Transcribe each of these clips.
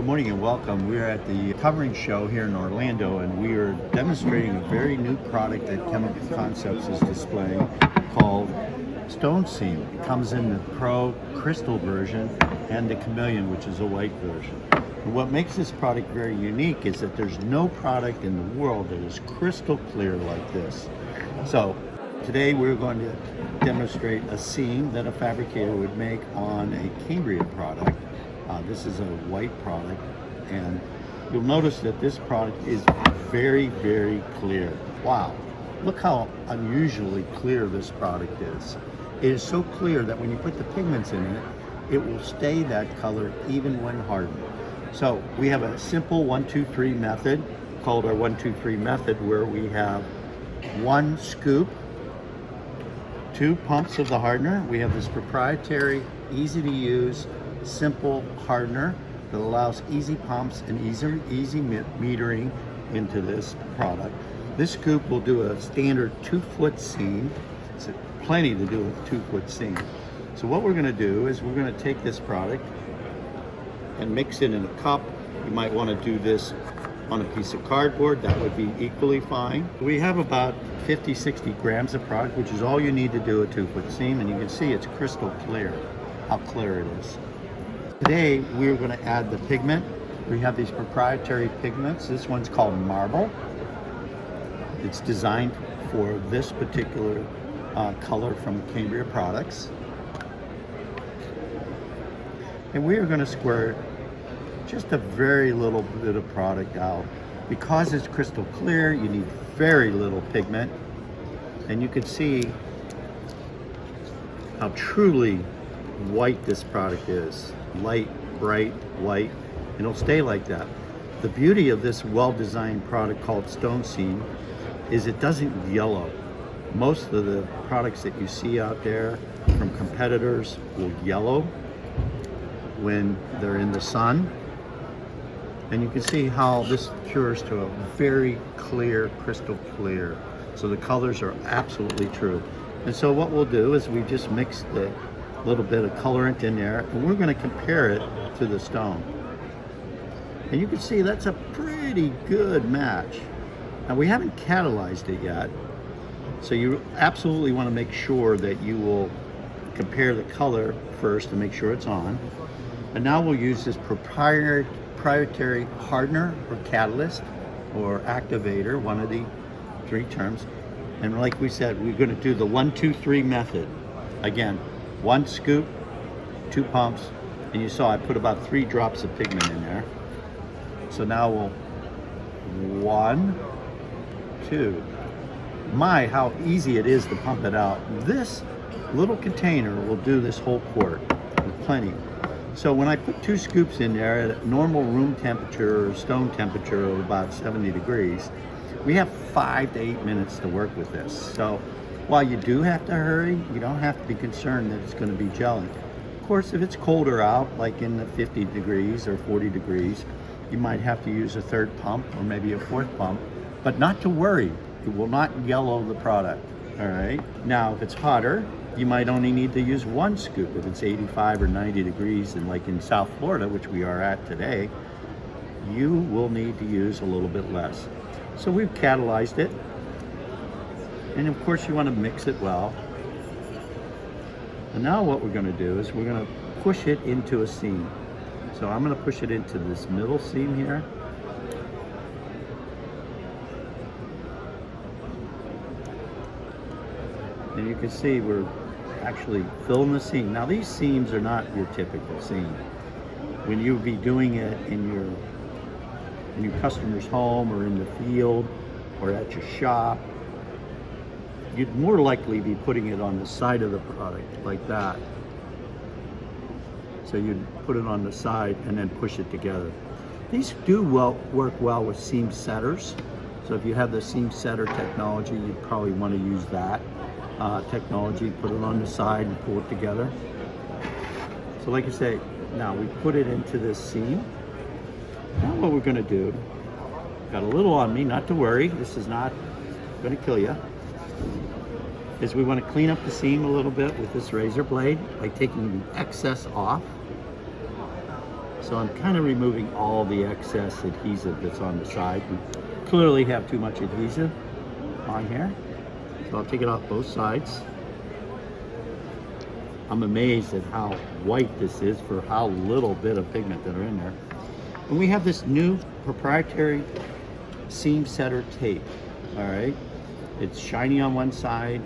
Good morning and welcome. We're at the covering show here in Orlando, and we are demonstrating a very new product that Chemical Concepts is displaying called Stone Seam. It comes in the Pro Crystal version and the Chameleon, which is a white version. And what makes this product very unique is that there's no product in the world that is crystal clear like this. So today we're going to demonstrate a seam that a fabricator would make on a Cambria product. This is a white product, and you'll notice that this product is very, very clear. Wow, look how unusually clear this product is. It is so clear that when you put the pigments in it, it will stay that color even when hardened. So we have a simple 1-2-3 method called our 1-2-3 method, where we have 1 scoop, 2 pumps of the hardener. We have this proprietary, easy to use, simple hardener that allows easy pumps and easy metering into this product. This scoop will do a standard 2-foot seam. It's plenty to do with a 2-foot seam. So what we're going to do is we're going to take this product and mix it in a cup. You might want to do this on a piece of cardboard. That would be equally fine. We have about 50-60 grams of product, which is all you need to do a 2-foot seam, and you can see it's crystal clear how clear it is. Today we're going to add the pigment. We have these proprietary pigments. This one's called Marble. It's designed for this particular color from Cambria products. And we are going to squirt just a very little bit of product out. Because it's crystal clear, you need very little pigment. And you can see how truly white this product is. Light, bright, white, and it'll stay like that. The beauty of this well-designed product called Stone Seam is it doesn't yellow. Most of the products that you see out there from competitors will yellow when they're in the sun. And you can see how this cures to a very clear, crystal clear. So the colors are absolutely true. And so what we'll do is we just mix the little bit of colorant in there, and we're going to compare it to the stone. And you can see that's a pretty good match. Now we haven't catalyzed it yet, so you absolutely want to make sure that you will compare the color first to make sure it's on. And now we'll use this proprietary hardener or catalyst or activator, one of the 3 terms. And like we said, we're going to do the 1-2-3 method. Again, 1 scoop, 2 pumps, and you saw I put about 3 drops of pigment in there. So now we'll 1, 2. My, how easy it is to pump it out. This little container will do this whole quart with plenty. So when I put 2 scoops in there at normal room temperature or stone temperature of about 70 degrees, we have 5 to 8 minutes to work with this. So while you do have to hurry, you don't have to be concerned that it's going to be gelling. Of course, if it's colder out, like in the 50 degrees or 40 degrees, you might have to use a 3rd pump or maybe a 4th pump, but not to worry. It will not yellow the product, all right? Now, if it's hotter, you might only need to use 1 scoop. If it's 85 or 90 degrees, and like in South Florida, which we are at today, you will need to use a little bit less. So we've catalyzed it. And of course you want to mix it well. And now what we're going to do is we're going to push it into a seam. So I'm going to push it into this middle seam here. And you can see we're actually filling the seam. Now these seams are not your typical seam. When you would be doing it in your customer's home or in the field or at your shop, you'd more likely be putting it on the side of the product like that. So you'd put it on the side and then push it together. These do work well with seam setters. So if you have the seam setter technology, you'd probably want to use that technology, put it on the side and pull it together. So like I say, now we put it into this seam. Now what we're going to do, got a little on me, not to worry, this is not going to kill you, is we want to clean up the seam a little bit with this razor blade by taking the excess off. So I'm kind of removing all the excess adhesive that's on the side. We clearly have too much adhesive on here. So I'll take it off both sides. I'm amazed at how white this is for how little bit of pigment that are in there. And we have this new proprietary seam setter tape, all right? It's shiny on one side,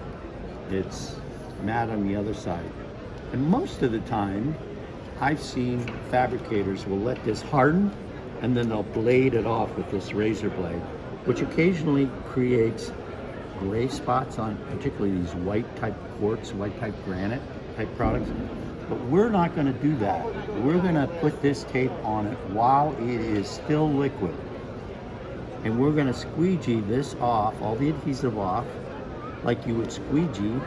it's matte on the other side. And most of the time, I've seen fabricators will let this harden and then they'll blade it off with this razor blade, which occasionally creates gray spots on particularly these white type quartz, white type granite type products. But we're not going to do that. We're going to put this tape on it while it is still liquid. And we're going to squeegee this off, all the adhesive off, like you would squeegee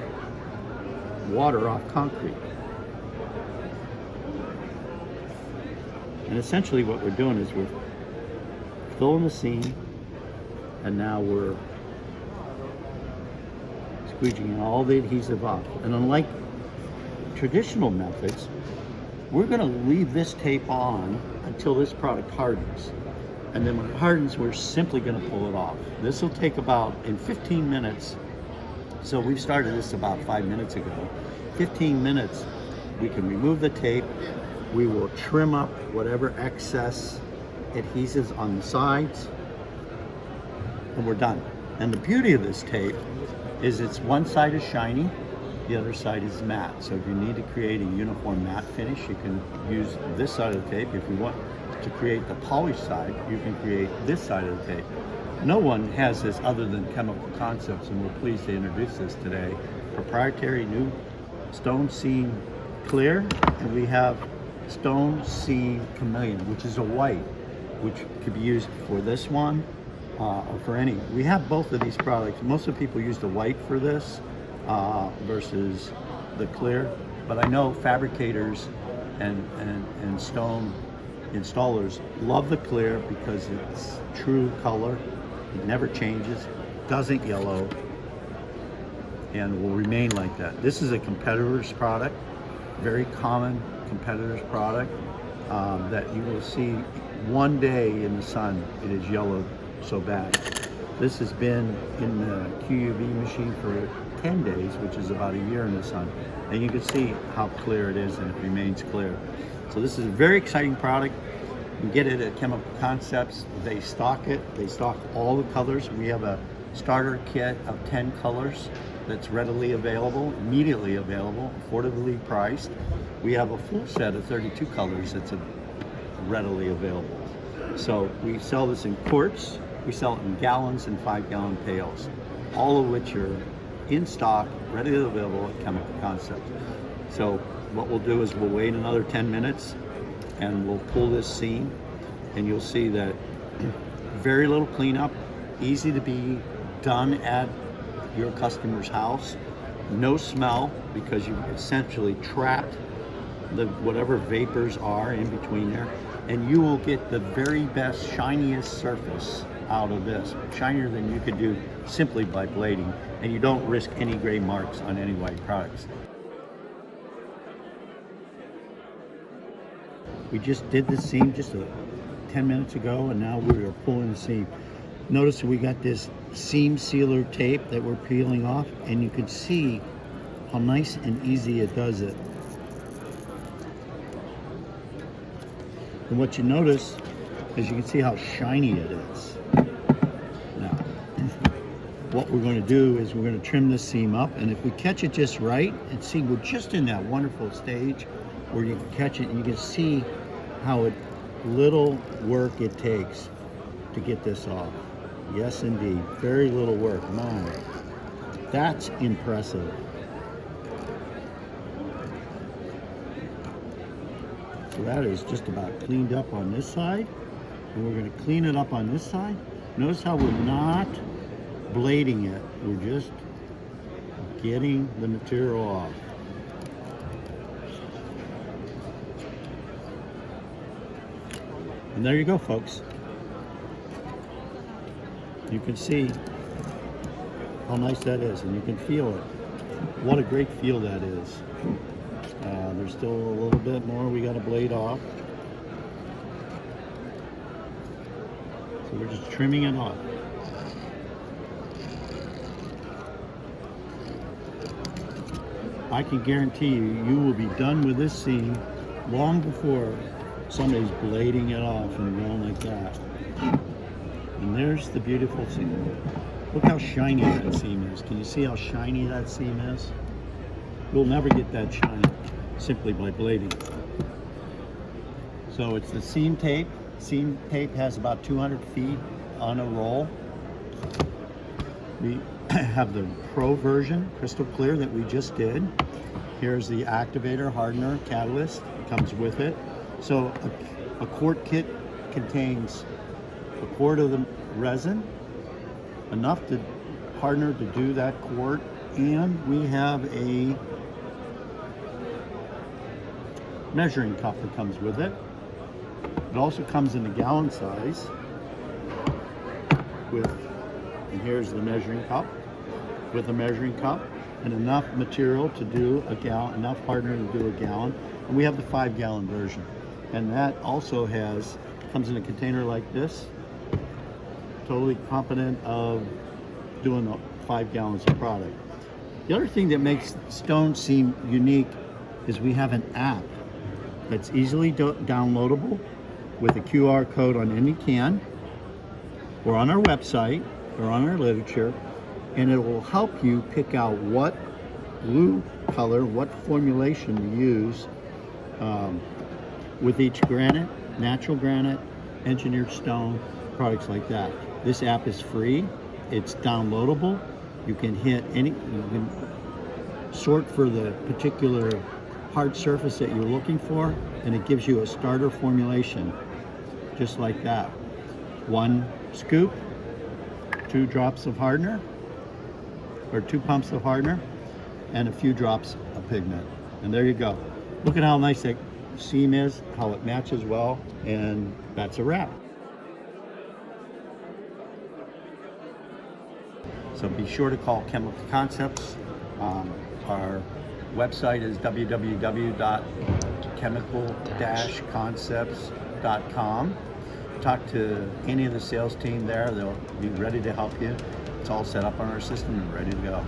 water off concrete. And essentially what we're doing is we're filling the seam, and now we're squeegeeing all the adhesive off. And unlike traditional methods, we're going to leave this tape on until this product hardens. And then when it hardens, we're simply going to pull it off. This will take about, in 15 minutes, so we started this about 5 minutes ago. 15 minutes, we can remove the tape. We will trim up whatever excess adhesives on the sides, and we're done. And the beauty of this tape is it's one side is shiny, the other side is matte. So if you need to create a uniform matte finish, you can use this side of the tape. If you want to create the polished side, you can create this side of the tape. No one has this other than Chemical Concepts, and we're pleased to introduce this today. Proprietary new Stone Seam Clear, and we have Stone Seam Chameleon, which is a white, which could be used for this one or for any. We have both of these products. Most of the people use the white for this versus the clear, but I know fabricators and stone installers love the clear because it's true color. It never changes, doesn't yellow, and will remain like that. This is a competitor's product, very common competitor's product that you will see one day in the sun. It is yellowed so bad. This has been in the QUV machine for 10 days, which is about a year in the sun. And you can see how clear it is, and it remains clear. So this is a very exciting product. You can get it at Chemical Concepts. They stock it. They stock all the colors. We have a starter kit of 10 colors that's readily available, immediately available, affordably priced. We have a full set of 32 colors that's readily available. So we sell this in quarts, we sell it in gallons and 5-gallon pails, all of which are in stock, readily available at Chemical Concepts. So what we'll do is we'll wait another 10 minutes and we'll pull this seam, and you'll see that very little cleanup, easy to be done at your customer's house, no smell because you've essentially trapped the whatever vapors are in between there, and you will get the very best, shiniest surface out of this, shinier than you could do simply by blading, and you don't risk any gray marks on any white products. We just did the seam just 10 minutes ago, and now we are pulling the seam. Notice we got this seam sealer tape that we're peeling off, and you can see how nice and easy it does it. And what you notice is you can see how shiny it is. Now, what we're going to do is we're going to trim this seam up, and if we catch it just right, and see, we're just in that wonderful stage where you can catch it and you can see how little work it takes to get this off. Yes, indeed, very little work. My, that's impressive. So that is just about cleaned up on this side, and we're going to clean it up on this side. Notice how we're not blading it, we're just getting the material off. And there you go, folks. You can see how nice that is, and you can feel it. What a great feel that is. There's still a little bit more we got to blade off. So we're just trimming it off. I can guarantee you, you will be done with this seam long before somebody's blading it off and going like that. And there's the beautiful seam. Look how shiny that seam is. Can you see how shiny that seam is? You'll never get that shiny simply by blading. So it's the seam tape. Seam tape has about 200 feet on a roll. We have the Pro version, crystal clear, that we just did. Here's the activator, hardener, catalyst. It comes with it. So a quart kit contains a quart of the resin, enough to hardener to do that quart, and we have a measuring cup that comes with it. It also comes in a gallon size with, and here's the measuring cup, with a measuring cup and enough material to do a gallon, enough hardener to do a gallon. And we have the 5-gallon version. And that also comes in a container like this, totally competent of doing 5 gallons of product. The other thing that makes Stone Seam unique is we have an app that's easily downloadable with a QR code on any can, or on our website, or on our literature, and it will help you pick out what glue color, what formulation to use with each granite, natural granite, engineered stone, products like that. This app is free, it's downloadable. You can hit any, you can sort for the particular hard surface that you're looking for, and it gives you a starter formulation, just like that. 1 scoop, 2 drops of hardener, or 2 pumps of hardener, and a few drops of pigment. And there you go. Look at how nice that seam is, how it matches well, and that's a wrap. So be sure to call Chemical Concepts. Our website is www.chemical-concepts.com. Talk to any of the sales team there. They'll be ready to help you. It's all set up on our system and ready to go.